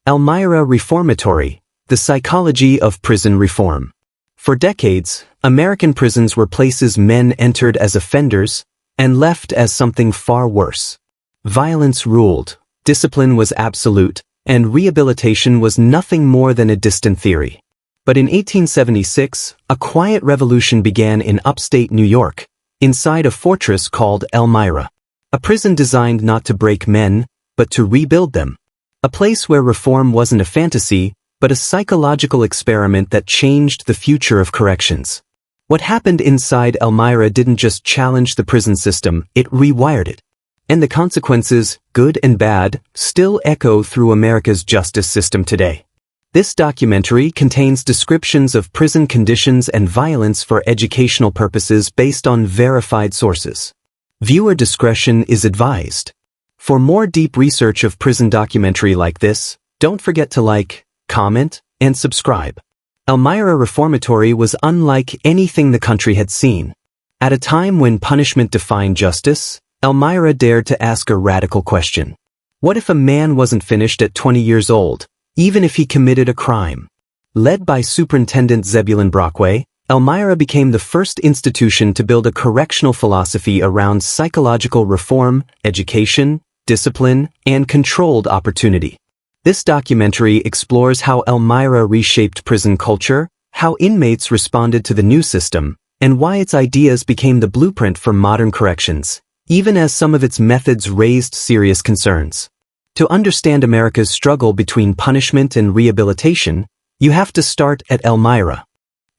Elmira Reformatory, the psychology of prison reform. For decades, American prisons were places men entered as offenders and left as something far worse. Violence ruled, discipline was absolute, and rehabilitation was nothing more than a distant theory. But in 1876, a quiet revolution began in upstate New York, inside a fortress called Elmira. A prison designed not to break men, but to rebuild them. A place where reform wasn't a fantasy, but a psychological experiment that changed the future of corrections. What happened inside Elmira didn't just challenge the prison system, it rewired it. And the consequences, good and bad, still echo through America's justice system today. This documentary contains descriptions of prison conditions and violence for educational purposes based on verified sources. Viewer discretion is advised. For more deep research of prison documentary like this, don't forget to like, comment, and subscribe. Elmira Reformatory was unlike anything the country had seen. At a time when punishment defined justice, Elmira dared to ask a radical question. What if a man wasn't finished at 20 years old, even if he committed a crime? Led by Superintendent Zebulon Brockway, Elmira became the first institution to build a correctional philosophy around psychological reform, education, discipline, and controlled opportunity. This documentary explores how Elmira reshaped prison culture, how inmates responded to the new system, and why its ideas became the blueprint for modern corrections, even as some of its methods raised serious concerns. To understand America's struggle between punishment and rehabilitation, you have to start at Elmira.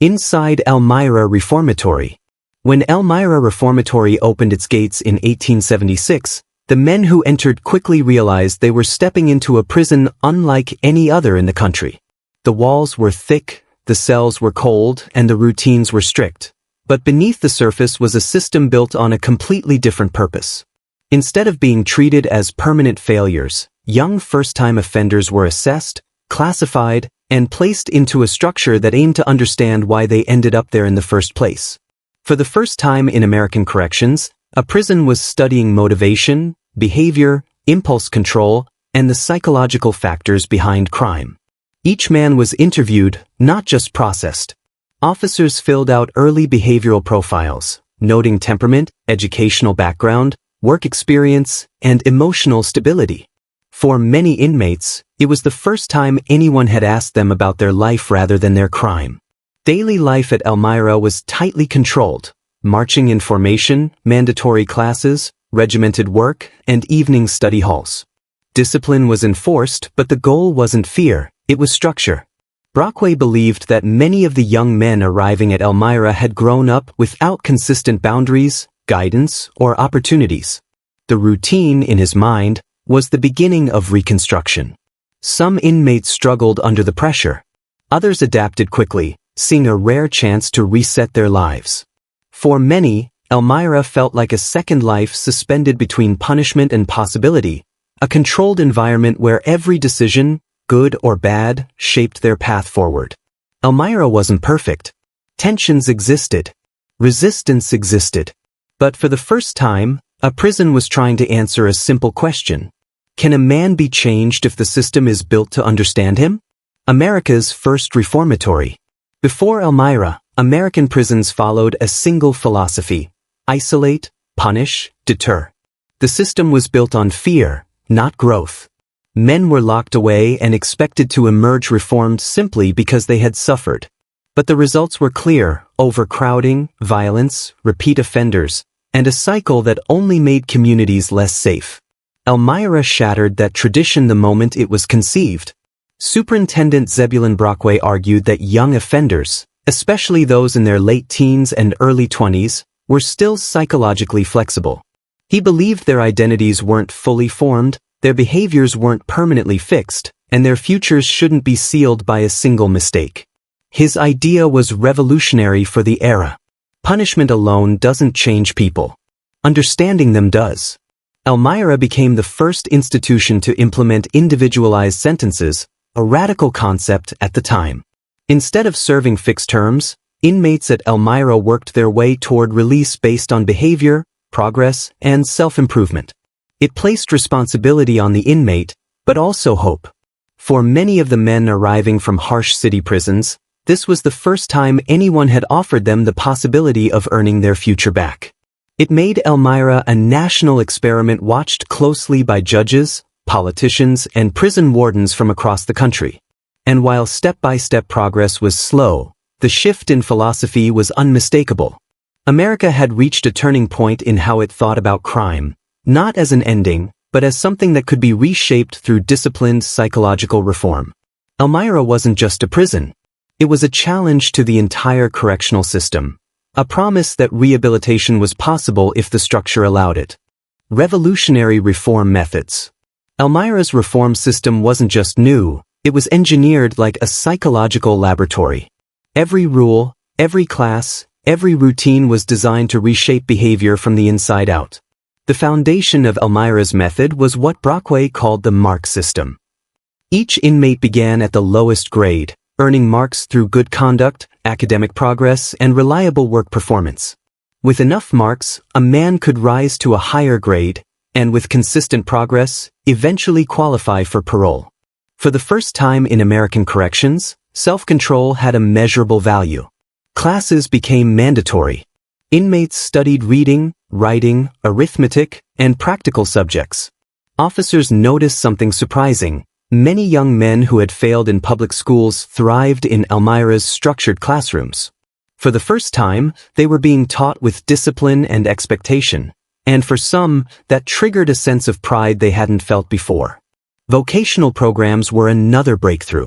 Inside Elmira Reformatory. When Elmira Reformatory opened its gates in 1876, the men who entered quickly realized they were stepping into a prison unlike any other in the country. The walls were thick, the cells were cold, and the routines were strict. But beneath the surface was a system built on a completely different purpose. Instead of being treated as permanent failures, young first-time offenders were assessed, classified, and placed into a structure that aimed to understand why they ended up there in the first place. For the first time in American corrections, a prison was studying motivation, behavior, impulse control, and the psychological factors behind crime. Each man was interviewed, not just processed. Officers filled out early behavioral profiles, noting temperament, educational background, work experience, and emotional stability. For many inmates, it was the first time anyone had asked them about their life rather than their crime. Daily life at Elmira was tightly controlled. Marching in formation, mandatory classes, regimented work, and evening study halls. Discipline was enforced, but the goal wasn't fear, it was structure. Brockway believed that many of the young men arriving at Elmira had grown up without consistent boundaries, guidance, or opportunities. The routine, in his mind, was the beginning of reconstruction. Some inmates struggled under the pressure. Others adapted quickly, seeing a rare chance to reset their lives. For many, Elmira felt like a second life suspended between punishment and possibility, a controlled environment where every decision, good or bad, shaped their path forward. Elmira wasn't perfect. Tensions existed. Resistance existed. But for the first time, a prison was trying to answer a simple question. Can a man be changed if the system is built to understand him? America's first reformatory. Before Elmira, American prisons followed a single philosophy: isolate, punish, deter. The system was built on fear, not growth. Men were locked away and expected to emerge reformed simply because they had suffered. But the results were clear: overcrowding, violence, repeat offenders, and a cycle that only made communities less safe. Elmira shattered that tradition the moment it was conceived. Superintendent Zebulon Brockway argued that young offenders, especially those in their late teens and early 20s, were still psychologically flexible. He believed their identities weren't fully formed, their behaviors weren't permanently fixed, and their futures shouldn't be sealed by a single mistake. His idea was revolutionary for the era. Punishment alone doesn't change people. Understanding them does. Elmira became the first institution to implement individualized sentences, a radical concept at the time. Instead of serving fixed terms, inmates at Elmira worked their way toward release based on behavior, progress, and self-improvement. It placed responsibility on the inmate, but also hope. For many of the men arriving from harsh city prisons, this was the first time anyone had offered them the possibility of earning their future back. It made Elmira a national experiment watched closely by judges, politicians, and prison wardens from across the country. And while step-by-step progress was slow, the shift in philosophy was unmistakable. America had reached a turning point in how it thought about crime, not as an ending, but as something that could be reshaped through disciplined psychological reform. Elmira wasn't just a prison. It was a challenge to the entire correctional system, a promise that rehabilitation was possible if the structure allowed it. Revolutionary reform methods. Elmira's reform system wasn't just new, it was engineered like a psychological laboratory. Every rule, every class, every routine was designed to reshape behavior from the inside out. The foundation of Elmira's method was what Brockway called the mark system. Each inmate began at the lowest grade, earning marks through good conduct, academic progress, and reliable work performance. With enough marks, a man could rise to a higher grade, and with consistent progress, eventually qualify for parole. For the first time in American corrections, self-control had a measurable value. Classes became mandatory. Inmates studied reading, writing, arithmetic, and practical subjects. Officers noticed something surprising. Many young men who had failed in public schools thrived in Elmira's structured classrooms. For the first time, they were being taught with discipline and expectation, and for some, that triggered a sense of pride they hadn't felt before. Vocational programs were another breakthrough.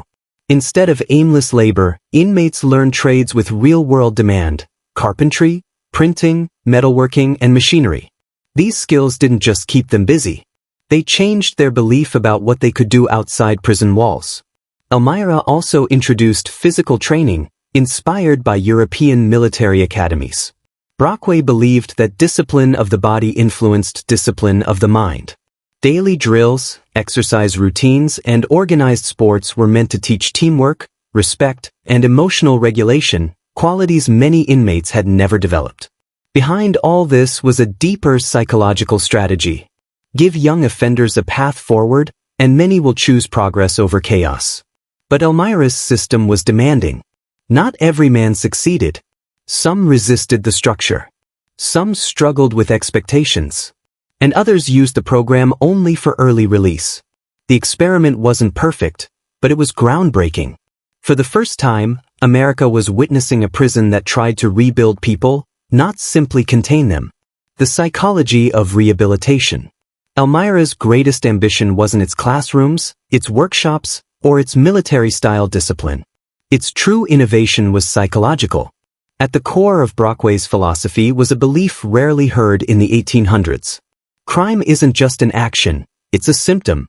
Instead of aimless labor, inmates learned trades with real-world demand: carpentry, printing, metalworking, and machinery. These skills didn't just keep them busy. They changed their belief about what they could do outside prison walls. Elmira also introduced physical training, inspired by European military academies. Brockway believed that discipline of the body influenced discipline of the mind. Daily drills, exercise routines, and organized sports were meant to teach teamwork, respect, and emotional regulation, qualities many inmates had never developed. Behind all this was a deeper psychological strategy. Give young offenders a path forward, and many will choose progress over chaos. But Elmira's system was demanding. Not every man succeeded. Some resisted the structure. Some struggled with expectations. And others used the program only for early release. The experiment wasn't perfect, but it was groundbreaking. For the first time, America was witnessing a prison that tried to rebuild people, not simply contain them. The psychology of rehabilitation. Elmira's greatest ambition wasn't its classrooms, its workshops, or its military-style discipline. Its true innovation was psychological. At the core of Brockway's philosophy was a belief rarely heard in the 1800s. Crime isn't just an action, it's a symptom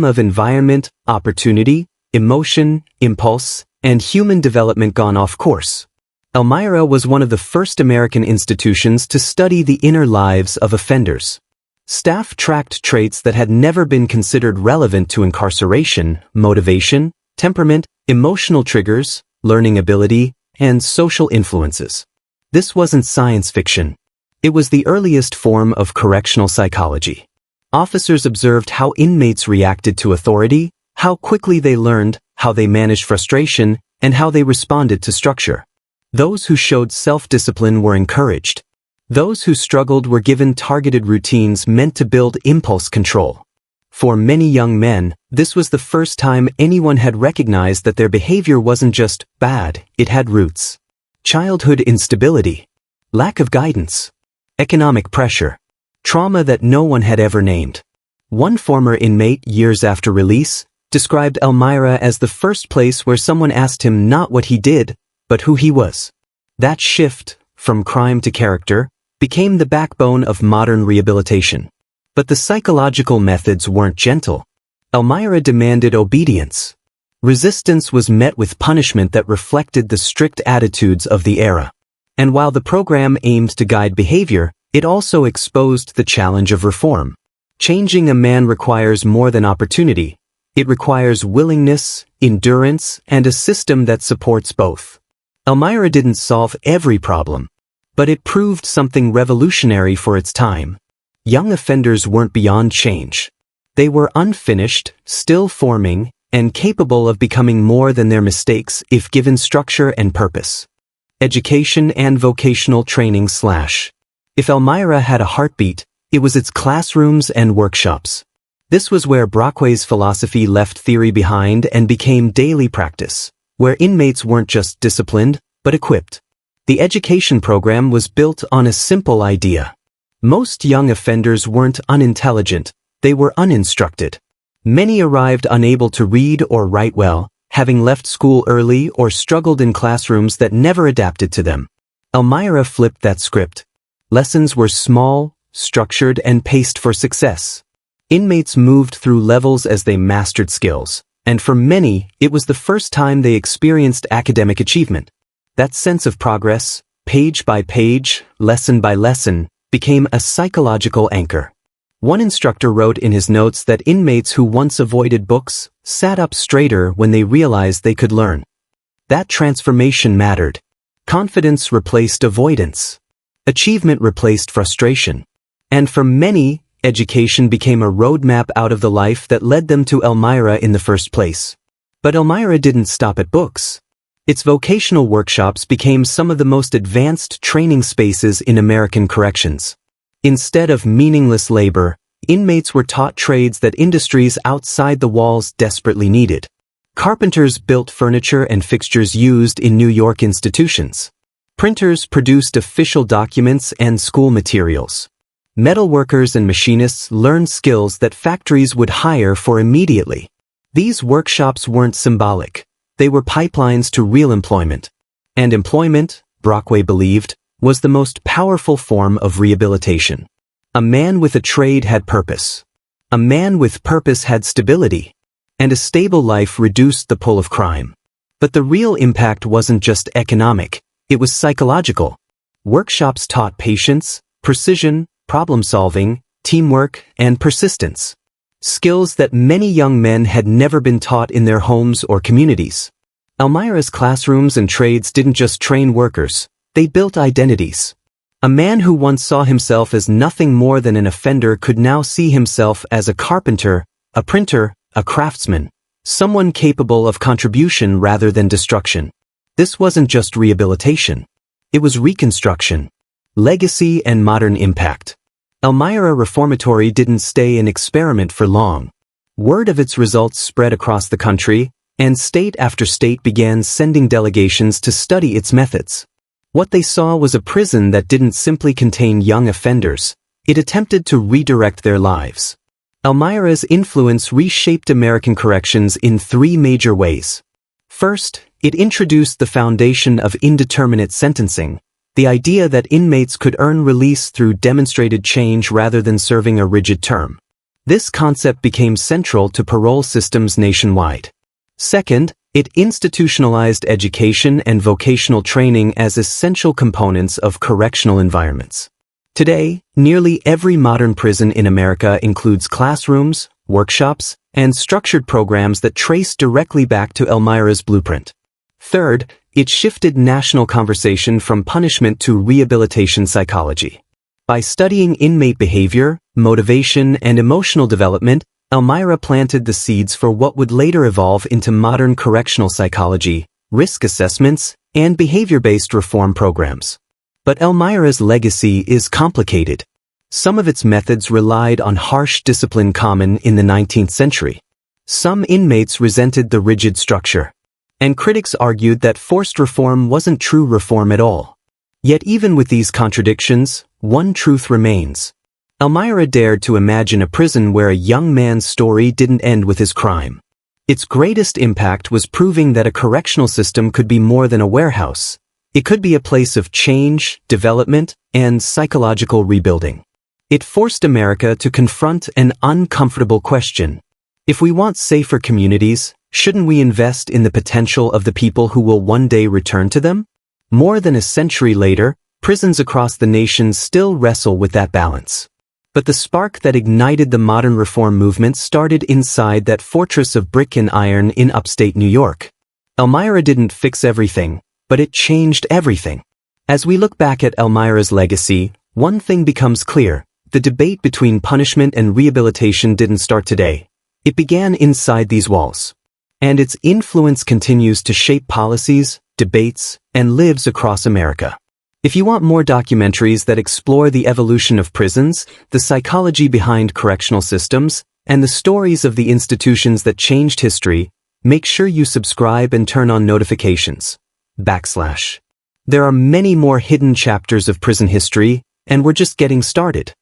of environment, opportunity, emotion, impulse, and human development gone off course. Elmira was one of the first American institutions to study the inner lives of offenders. Staff tracked traits that had never been considered relevant to incarceration: motivation, temperament, emotional triggers, learning ability, and social influences. This wasn't science fiction. It was the earliest form of correctional psychology. Officers observed how inmates reacted to authority, how quickly they learned, how they managed frustration, and how they responded to structure. Those who showed self-discipline were encouraged. Those who struggled were given targeted routines meant to build impulse control. For many young men, this was the first time anyone had recognized that their behavior wasn't just bad, it had roots. Childhood instability, lack of guidance, economic pressure, trauma that no one had ever named. One former inmate, years after release, described Elmira as the first place where someone asked him not what he did, but who he was. That shift, from crime to character, became the backbone of modern rehabilitation. But the psychological methods weren't gentle. Elmira demanded obedience. Resistance was met with punishment that reflected the strict attitudes of the era. And while the program aimed to guide behavior, it also exposed the challenge of reform. Changing a man requires more than opportunity. It requires willingness, endurance, and a system that supports both. Elmira didn't solve every problem, but it proved something revolutionary for its time. Young offenders weren't beyond change. They were unfinished, still forming, and capable of becoming more than their mistakes if given structure and purpose. Education and vocational training / If Elmira had a heartbeat, it was its classrooms and workshops. This was where Brockway's philosophy left theory behind and became daily practice, where inmates weren't just disciplined, but equipped. The education program was built on a simple idea. Most young offenders weren't unintelligent, they were uninstructed. Many arrived unable to read or write well, having left school early or struggled in classrooms that never adapted to them. Elmira flipped that script. Lessons were small, structured, and paced for success. Inmates moved through levels as they mastered skills, and for many, it was the first time they experienced academic achievement. That sense of progress, page by page, lesson by lesson, became a psychological anchor. One instructor wrote in his notes that inmates who once avoided books sat up straighter when they realized they could learn. That transformation mattered. Confidence replaced avoidance. Achievement replaced frustration. And for many, education became a roadmap out of the life that led them to Elmira in the first place. But Elmira didn't stop at books. Its vocational workshops became some of the most advanced training spaces in American corrections. Instead of meaningless labor, inmates were taught trades that industries outside the walls desperately needed. Carpenters built furniture and fixtures used in New York institutions. Printers produced official documents and school materials. Metalworkers and machinists learned skills that factories would hire for immediately. These workshops weren't symbolic. They were pipelines to real employment. And employment, Brockway believed, was the most powerful form of rehabilitation. A man with a trade had purpose. A man with purpose had stability. And a stable life reduced the pull of crime. But the real impact wasn't just economic, it was psychological. Workshops taught patience, precision, problem-solving, teamwork, and persistence. Skills that many young men had never been taught in their homes or communities. Elmira's classrooms and trades didn't just train workers, they built identities. A man who once saw himself as nothing more than an offender could now see himself as a carpenter, a printer, a craftsman, someone capable of contribution rather than destruction. This wasn't just rehabilitation. It was reconstruction, legacy, and modern impact. Elmira Reformatory didn't stay an experiment for long. Word of its results spread across the country, and state after state began sending delegations to study its methods. What they saw was a prison that didn't simply contain young offenders, it attempted to redirect their lives. Elmira's influence reshaped American corrections in three major ways. First, it introduced the foundation of indeterminate sentencing, the idea that inmates could earn release through demonstrated change rather than serving a rigid term. This concept became central to parole systems nationwide. Second, it institutionalized education and vocational training as essential components of correctional environments. Today, nearly every modern prison in America includes classrooms, workshops, and structured programs that trace directly back to Elmira's blueprint. Third, it shifted national conversation from punishment to rehabilitation psychology. By studying inmate behavior, motivation, and emotional development, Elmira planted the seeds for what would later evolve into modern correctional psychology, risk assessments, and behavior-based reform programs. But Elmira's legacy is complicated. Some of its methods relied on harsh discipline common in the 19th century. Some inmates resented the rigid structure. And critics argued that forced reform wasn't true reform at all. Yet even with these contradictions, one truth remains. Elmira dared to imagine a prison where a young man's story didn't end with his crime. Its greatest impact was proving that a correctional system could be more than a warehouse. It could be a place of change, development, and psychological rebuilding. It forced America to confront an uncomfortable question. If we want safer communities, shouldn't we invest in the potential of the people who will one day return to them? More than a century later, prisons across the nation still wrestle with that balance. But the spark that ignited the modern reform movement started inside that fortress of brick and iron in upstate New York. Elmira didn't fix everything, but it changed everything. As we look back at Elmira's legacy, one thing becomes clear. The debate between punishment and rehabilitation didn't start today. It began inside these walls. and its influence continues to shape policies, debates, and lives across America. If you want more documentaries that explore the evolution of prisons, the psychology behind correctional systems, and the stories of the institutions that changed history, make sure you subscribe and turn on notifications. There are many more hidden chapters of prison history, and we're just getting started.